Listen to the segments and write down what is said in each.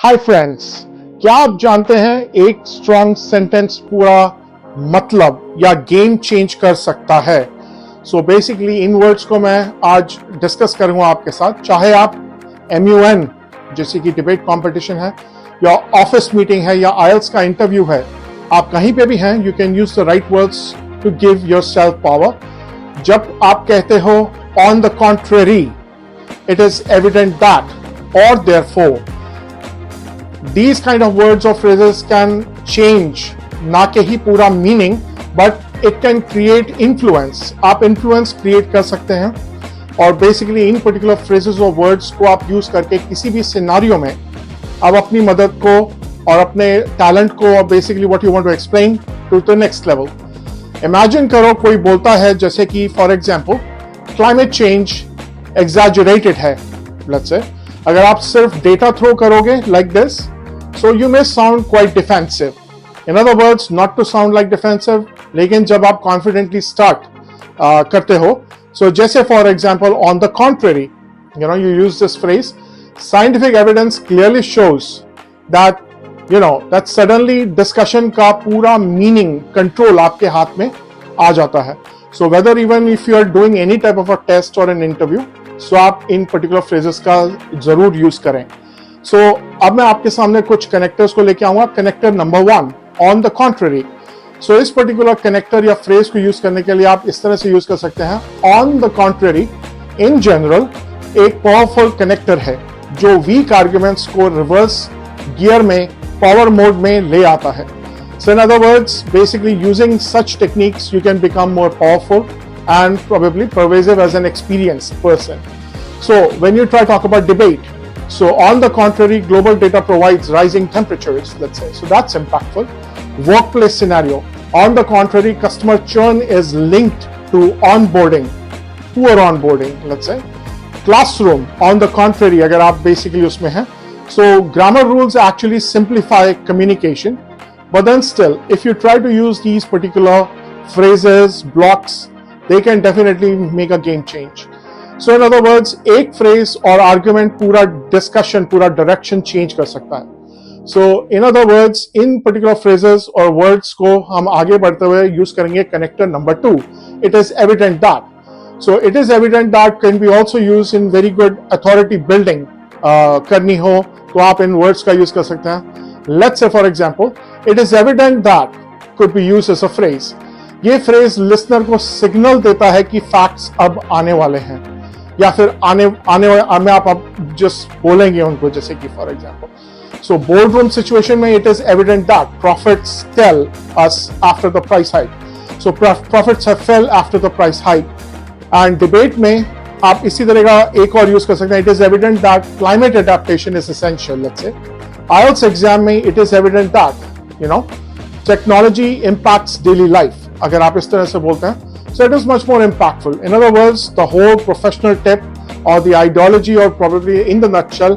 Hi friends, क्या आप जानते हैं एक स्ट्रॉन्ग सेंटेंस पूरा मतलब या गेम चेंज कर सकता है। सो बेसिकली इन वर्ड्स को मैं आज डिस्कस करूंगा आपके साथ। चाहे आप MUN जैसे कि डिबेट कंपटीशन है या ऑफिस मीटिंग है या IELTS का इंटरव्यू है, आप कहीं पे भी हैं, you can use the right words to give yourself power. जब आप कहते हो on the contrary, it is evident that और therefore, these kind of words or phrases can change ना के ही पूरा meaning, but it can create influence. आप influence create कर सकते हैं और बेसिकली इन पर्टिकुलर फ्रेजेस और वर्ड्स को आप यूज करके किसी भी सिनारियो में आप अपनी मदद को और अपने टैलेंट को और basically what you want to explain to the next level. Imagine करो कोई बोलता है जैसे कि for example climate change exaggerated है, लेट्स से। अगर आप सिर्फ डेटा थ्रो करोगे like this, so you may sound quite defensive. In other words, not to sound like defensive, लेकिन जब आप confidently start करते हो, so जैसे for example, on the contrary, you use this phrase, scientific evidence clearly shows that, that suddenly discussion का पूरा meaning, control आपके हाथ में आ जाता है। So whether even if you are doing any type of a test or an interview, so आप इन particular phrases का जरूर use करें। सो अब मैं आपके सामने कुछ कनेक्टर्स को लेके आऊंगा। Connector number 1, on the contrary. So इस पर्टिकुलर कनेक्टर या फ्रेज को यूज करने के लिए आप इस तरह से यूज कर सकते हैं। On the contrary in general एक पावरफुल कनेक्टर है जो वीक आर्ग्यूमेंट्स को रिवर्स गियर में पावर मोड में ले आता है। So in other words, basically using such techniques you can become more powerful and probably persuasive as an experienced person. So when you try talk about debate, so on the contrary, global data provides rising temperatures, let's say. So that's impactful. Workplace scenario. On the contrary, customer churn is linked to onboarding, poor onboarding, let's say. Classroom. On the contrary, अगर आप basically उसमें हैं, so grammar rules actually simplify communication, but then still, if you try to use these particular phrases, blocks, they can definitely make a game change. So in other words, एक phrase और argument पूरा discussion, पूरा direction change कर सकता है। So in other words, in particular phrases और words को हम आगे बढ़ते हुए यूज करेंगे connector number 2, it is evident that. So it is evident that can be also used in very good authority building करनी हो तो आप इन वर्ड्स का यूज कर सकते हैं। Let's say for example, it is evident that could be used as a phrase. ये phrase listener को सिग्नल देता है कि फैक्ट्स अब आने वाले हैं या फिर आने में आप जस्ट बोलेंगे उनको, जैसे कि for example so board room situation में it is evident that profits tell us after the price hike. So profits have fell after the price hike. And debate में आप इसी तरह का एक और यूज कर सकते हैं, it is evident that climate adaptation is essential, let's say. IELTS exam में it is evident that technology impacts daily life, अगर आप इस तरह से बोलते हैं, so it is much more impactful. In other words, the whole professional tip or the ideology or probably in the nutshell,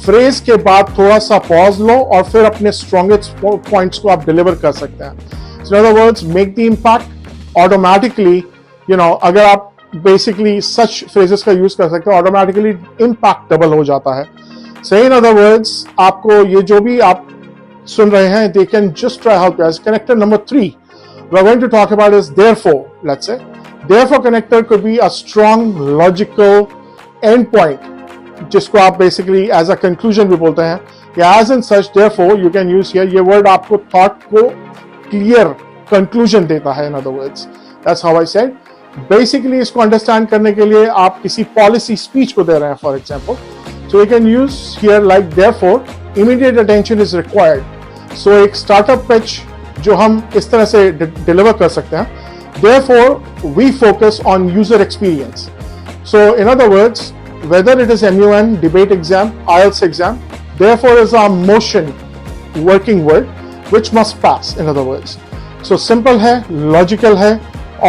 phrase के बाद थोड़ा सा pause लो और फिर अपने strongest points को आप deliver कर सकते हैं। So in other words, make the impact automatically, अगर आप basically such phrases का use कर सकते हो, automatically impact double हो जाता है। So in other words, आपको ये जो भी आप सुन रहे हैं, they can just try help you. As connector number 3, we're going to talk about is therefore, let's say. Therefore connector could be a strong logical endpoint, जिसको आप basically as a conclusion भी बोलते हैं, या as in such, therefore you can use here, ये word आपको thought को clear conclusion देता है, in other words. That's how I said. Basically इसको understand करने के लिए आप किसी policy speech को दे रहे हैं, for example. So you can use here like therefore, immediate attention is required. So एक startup pitch जो हम इस तरह से डिलीवर कर सकते हैं, therefore we focus on user experience. So in other words, whether it is MUN, debate exam, IELTS exam, therefore is a motion working word which must pass, in other words. So simple है, logical है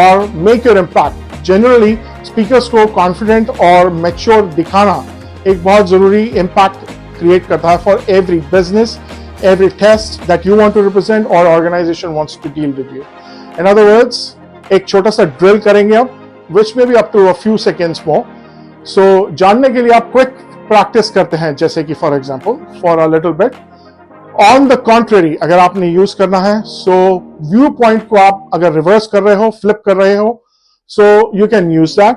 और make your impact. Generally speakers को confident और mature दिखाना एक बहुत जरूरी impact create करता है for every business, every test that you want to represent or organization wants to deal with you. In other words, एक छोटा सा drill करेंगे अब, which may be up to a few seconds more. So जानने के लिए आप quick practice करते हैं, जैसे कि for example for a little bit. On the contrary अगर आपने यूज करना है, सो व्यू पॉइंट को आप अगर रिवर्स कर रहे हो, फ्लिप कर रहे हो, so you can use that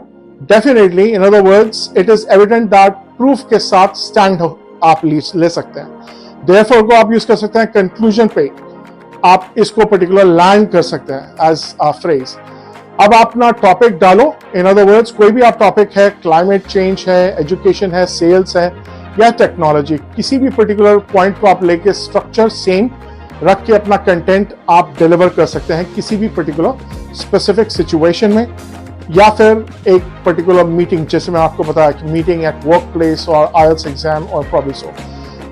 definitely. In other words, it is evident that proof के साथ स्टैंड आप ले सकते हैं। देयरफॉर को आप यूज कर सकते हैं कंक्लूजन पे, आप इसको पर्टिकुलर लैंड कर सकते हैं एज अ फ्रेज। अब आप अपना टॉपिक डालो, इन अदर वर्ड्स कोई भी आप टॉपिक है, क्लाइमेट चेंज है, एजुकेशन है, सेल्स है या टेक्नोलॉजी, किसी भी पर्टिकुलर पॉइंट को आप लेके स्ट्रक्चर सेम रख के अपना कंटेंट आप डिलीवर कर सकते हैं किसी भी पर्टिकुलर स्पेसिफिक सिचुएशन में, या फिर एक पर्टिकुलर मीटिंग, जैसे मैं आपको बताया कि मीटिंग एट वर्क प्लेस और IELTS एग्जाम और प्रॉब्लम सो।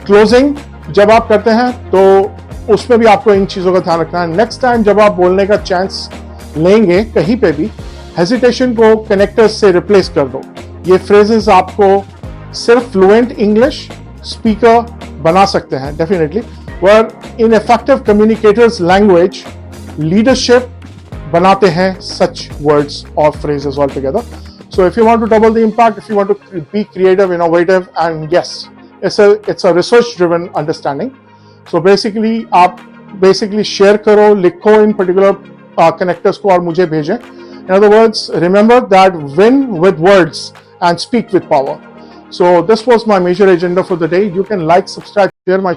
क्लोजिंग जब आप करते हैं तो उसमें भी आपको इन चीज़ों का ध्यान रखना है। नेक्स्ट टाइम जब आप बोलने का चांस लेंगे कहीं पे भी, हेजिटेशन को कनेक्टर्स से रिप्लेस कर दो। ये फ्रेजेस आपको सिर्फ फ्लुएंट इंग्लिश स्पीकर बना सकते हैं डेफिनेटली, पर in effective communicators language leadership बनाते हैं such words or phrases altogether. So if you want to double the impact, if you want to be creative, innovative, and yes, it's a research driven understanding. So basically आप basically share करो, लिखो इन particular connectors को और मुझे भेजें। In other words, remember that win with words and speak with power. So this was my major agenda for the day. You can like, subscribe, share my